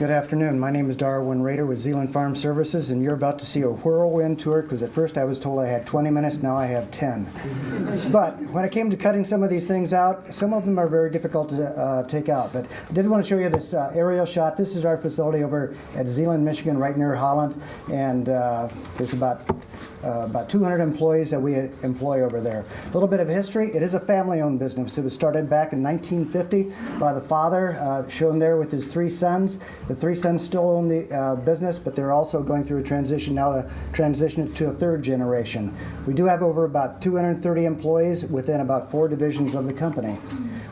Good afternoon. My name is Darwin Rader with Zealand Farm Services, and you're about to see a whirlwind tour because at first I was told I had 20 minutes, now I have 10. But when it came to cutting some of these things out, some of them are very difficult to take out. But I did want to show you this aerial shot. This is our facility over at Zealand, Michigan, right near Holland, and there's about 200 employees that we employ over there. A little bit of history. It is a family-owned business. It was started back in 1950 by the father, shown there with his three sons. The three sons still own the business, but they're also going through a transition now to transition it to a third generation. We do have over about 230 employees within about 4 divisions of the company.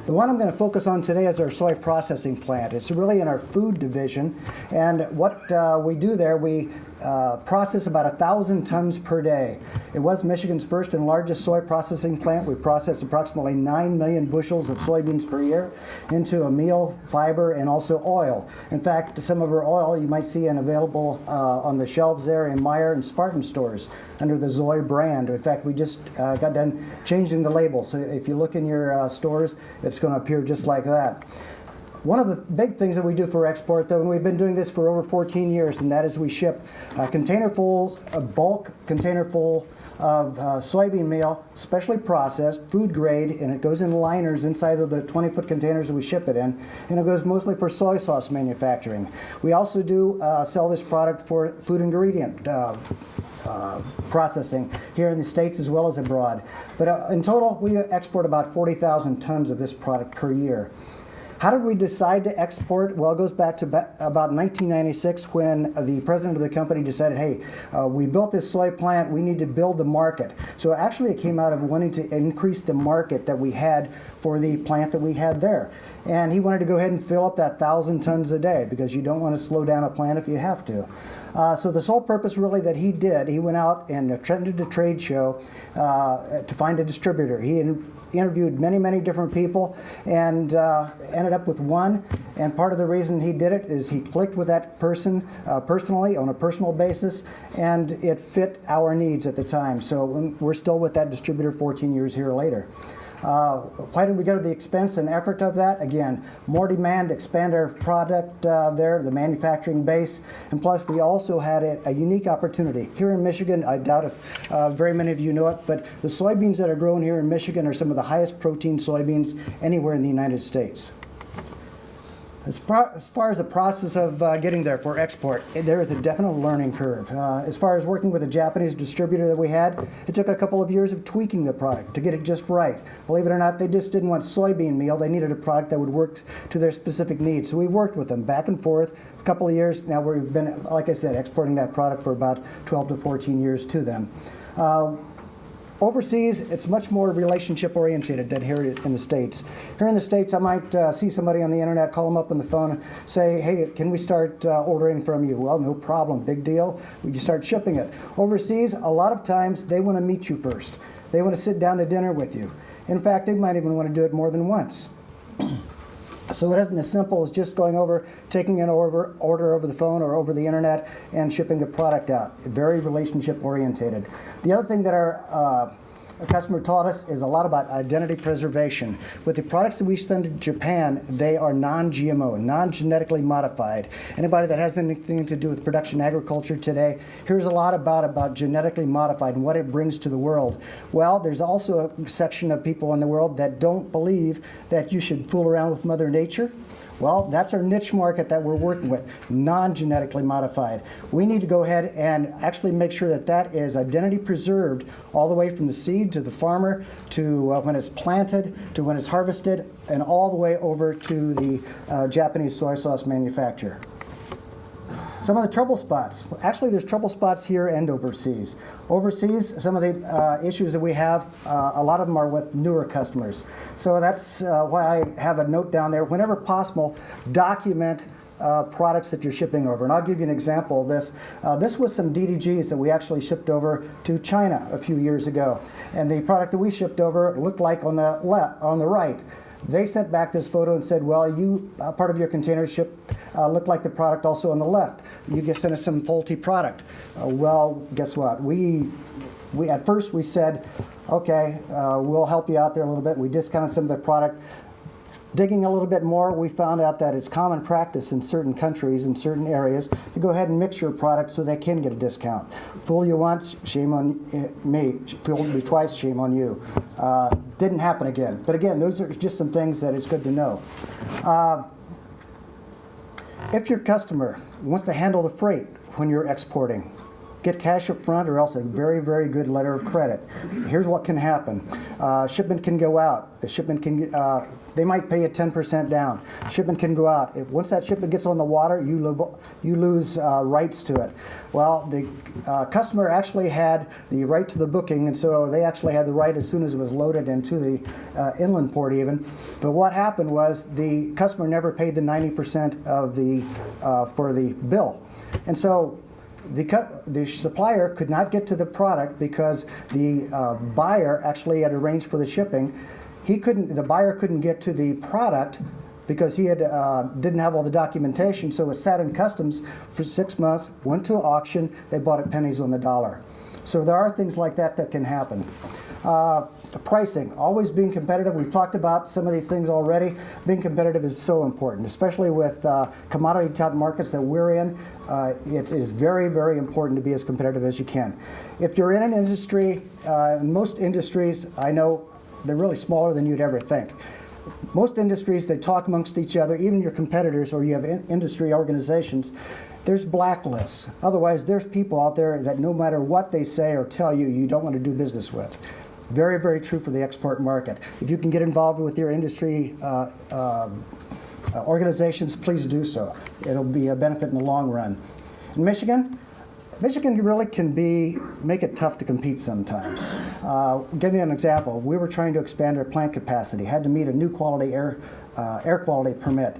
The one I'm going to focus on today is our soy processing plant. It's really in our food division, and what we do there, we process about 1,000 tons per day. It was Michigan's first and largest soy processing plant. We process approximately 9 million bushels of soybeans per year into a meal, fiber, and also oil. In fact, some of our oil you might see available on the shelves there in Meijer and Spartan stores under the Zoe brand. In fact, we just got done changing the label, so if you look in your stores, it's going to appear just like that. One of the big things that we do for export, though, and we've been doing this for over 14 years, and that is we ship a bulk container full of soybean meal, specially processed, food grade, and it goes in liners inside of the 20-foot containers that we ship it in, and it goes mostly for soy sauce manufacturing. We also do sell this product for food ingredient processing here in the States as well as abroad. But in total, we export about 40,000 tons of this product per year. How did we decide to export? Well, it goes back to about 1996 when the president of the company decided, hey, we built this soy plant, we need to build the market. So actually it came out of wanting to increase the market that we had for the plant that we had there. And he wanted to go ahead and fill up that 1,000 tons a day because you don't want to slow down a plant if you have to. So the sole purpose really that he did, he went out and attended a trade show to find a distributor. He interviewed many different people and ended up with one, and part of the reason he did it is he clicked with that person personally on a personal basis, and it fit our needs at the time. So we're still with that distributor 14 years here later. Why did we go to the expense and effort of that? Again, more demand, expand our product there, the manufacturing base, and plus we also had a unique opportunity. Here in Michigan, I doubt if very many of you know it, but the soybeans that are grown here in Michigan are some of the highest protein soybeans anywhere in the United States. As far as the process of getting there for export, there is a definite learning curve. As far as working with a Japanese distributor that we had, it took a couple of years of tweaking the product to get it just right. Believe it or not, they just didn't want soybean meal. They needed a product that would work to their specific needs. So we worked with them back and forth a couple of years. Now we've been, like I said, exporting that product for about 12 to 14 years to them. Overseas, it's much more relationship oriented than here in the States. Here in the States, I might see somebody on the internet, call them up on the phone, and say, hey, can we start ordering from you? Well, no problem, big deal. We can start shipping it. Overseas, a lot of times, they want to meet you first. They want to sit down to dinner with you. In fact, they might even want to do it more than once. So it isn't as simple as just going over, taking an order over the phone or over the internet and shipping the product out. Very relationship orientated. The other thing that our customer taught us is a lot about identity preservation. With the products that we send to Japan, they are non-GMO, non-genetically modified. Anybody that has anything to do with production agriculture today hears a lot about genetically modified and what it brings to the world. Well, there's also a section of people in the world that don't believe that you should fool around with Mother Nature. Well, that's our niche market that we're working with, non-genetically modified. We need to go ahead and actually make sure that that is identity preserved all the way from the seed to the farmer to when it's planted to when it's harvested and all the way over to the Japanese soy sauce manufacturer. Some of the trouble spots. Actually, there's trouble spots here and overseas. Overseas, some of the issues that we have, a lot of them are with newer customers. So that's why I have a note down there. Whenever possible, document products that you're shipping over. And I'll give you an example of this. This was some DDGs that we actually shipped over to China a few years ago. And the product that we shipped over looked like on the left, on the right. They sent back this photo and said, well, part of your container ship looked like the product also on the left. You just sent us some faulty product. Well, guess what? We at first we said, okay, we'll help you out there a little bit. We discounted some of the product. Digging a little bit more, we found out that it's common practice in certain countries, in certain areas, to go ahead and mix your product so they can get a discount. Fool you once, shame on me. Fool me twice, shame on you. Didn't happen again. But again, those are just some things that it's good to know. If your customer wants to handle the freight when you're exporting, get cash up front or else a very, very good letter of credit. Here's what can happen. Shipment can go out. The shipment can, they might pay you 10% down. Shipment can go out. Once that shipment gets on the water, you lose rights to it. Well, the customer actually had the right to the booking, and so they actually had the right as soon as it was loaded into the inland port even. But what happened was the customer never paid the 90% of the for the bill. And so the supplier could not get to the product because the buyer actually had arranged for the shipping. The buyer couldn't get to the product because he had didn't have all the documentation, so it sat in customs for 6 months, went to auction, they bought it pennies on the dollar. So there are things like that that can happen. Pricing, always being competitive. We've talked about some of these things already. Being competitive is so important, especially with commodity type markets that we're in. It is very, very important to be as competitive as you can. If you're in an industry, most industries, I know they're really smaller than you'd ever think. Most industries, they talk amongst each other, even your competitors, or you have industry organizations. There's blacklists. Otherwise, there's people out there that no matter what they say or tell you, you don't want to do business with. Very, very true for the export market. If you can get involved with your industry organizations, please do so. It'll be a benefit in the long run. In Michigan really can make it tough to compete sometimes. Give you an example. We were trying to expand our plant capacity, had to meet a new quality air quality permit.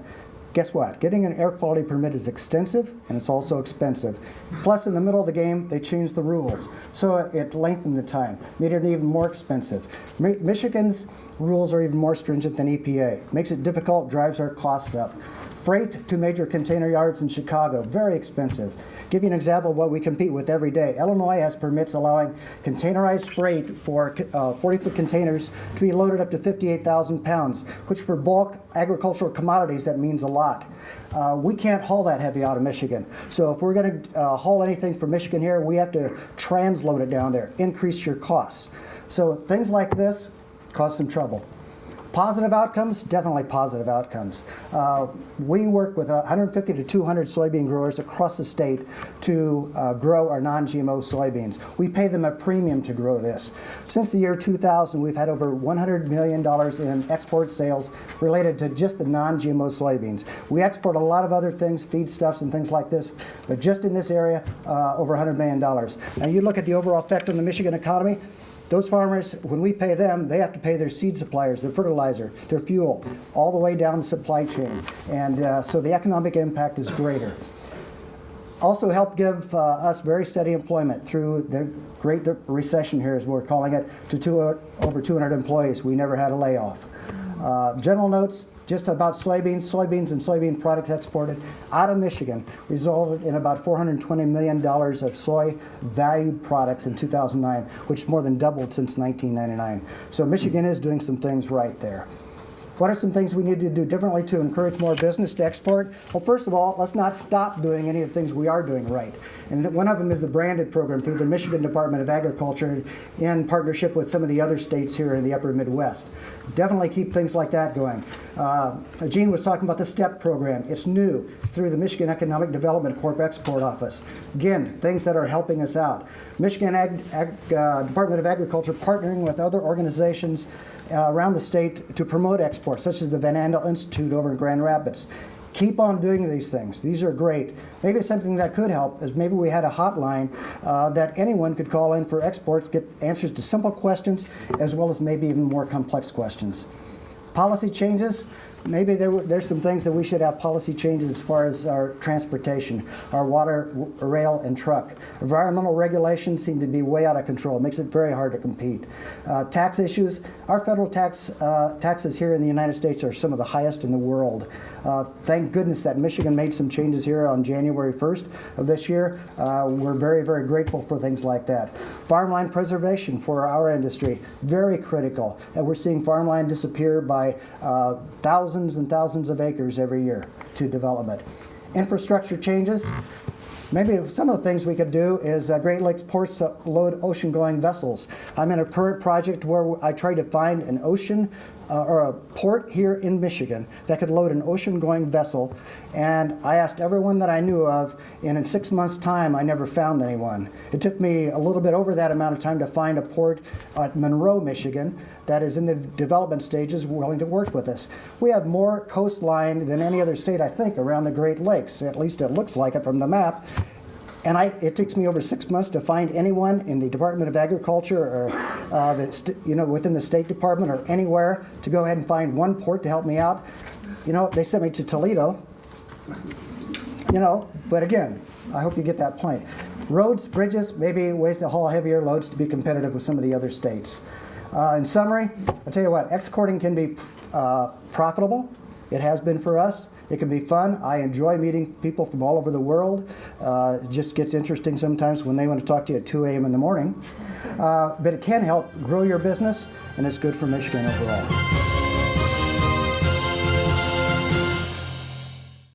Guess what? Getting an air quality permit is extensive and it's also expensive. Plus, in the middle of the game, they changed the rules. So it lengthened the time, made it even more expensive. Michigan's rules are even more stringent than EPA. Makes it difficult, drives our costs up. Freight to major container yards in Chicago, very expensive. Give you an example of what we compete with every day. Illinois has permits allowing containerized freight for 40-foot containers to be loaded up to 58,000 pounds, which for bulk agricultural commodities, that means a lot. We can't haul that heavy out of Michigan. So if we're going to haul anything from Michigan here, we have to transload it down there, increase your costs. So things like this cause some trouble. Positive outcomes, definitely positive outcomes. We work with 150 to 200 soybean growers across the state to grow our non-GMO soybeans. We pay them a premium to grow this. Since the year 2000, we've had over $100 million in export sales related to just the non-GMO soybeans. We export a lot of other things, feedstuffs and things like this, but just in this area, over $100 million. Now you look at the overall effect on the Michigan economy. Those farmers, when we pay them, they have to pay their seed suppliers, their fertilizer, their fuel, all the way down the supply chain. And so the economic impact is greater. Also helped give us very steady employment through the Great Recession here, as we're calling it, to over 200 employees. We never had a layoff. General notes, just about soybeans and soybean products exported out of Michigan resulted in about $420 million of soy valued products in 2009, which more than doubled since 1999. So Michigan is doing some things right there. What are some things we need to do differently to encourage more business to export? Well, first of all, let's not stop doing any of the things we are doing right. And one of them is the branded program through the Michigan Department of Agriculture in partnership with some of the other states here in the upper Midwest. Definitely keep things like that going. Gene was talking about the STEP program. It's new. It's through the Michigan Economic Development Corp Export Office. Again, things that are helping us out. Michigan Department of Agriculture partnering with other organizations around the state to promote exports, such as the Van Andel Institute over in Grand Rapids. Keep on doing these things. These are great. Maybe something that could help is maybe we had a hotline that anyone could call in for exports, get answers to simple questions, as well as maybe even more complex questions. Policy changes. Maybe there's some things that we should have policy changes as far as our transportation, our water, rail, and truck. Environmental regulations seem to be way out of control. It makes it very hard to compete. Tax issues. Our federal taxes here in the United States are some of the highest in the world. Thank goodness that Michigan made some changes here on January 1st of this year. We're very, very grateful for things like that. Farmland preservation for our industry, very critical. And we're seeing farmland disappear by thousands thousands and thousands of acres every year to development. Infrastructure changes. Maybe some of the things we could do is Great Lakes ports that load ocean-going vessels. I'm in a current project where I try to find an ocean or a port here in Michigan that could load an ocean-going vessel, and I asked everyone that I knew of, and in 6 months' time I never found anyone. It took me a little bit over that amount of time to find a port at Monroe, Michigan that is in the development stages willing to work with us. We have more coastline than any other state, I think, around the Great Lakes. At least it looks like it from the map. And it takes me over 6 months to find anyone in the Department of Agriculture or within the State Department or anywhere to go ahead and find one port to help me out. They sent me to Toledo. But again, I hope you get that point. Roads, bridges, maybe ways to haul heavier loads to be competitive with some of the other states. In summary, I'll tell you what, exporting can be profitable. It has been for us. It can be fun. I enjoy meeting people from all over the world. It just gets interesting sometimes when they want to talk to you at 2 a.m. in the morning. But it can help grow your business, and it's good for Michigan overall.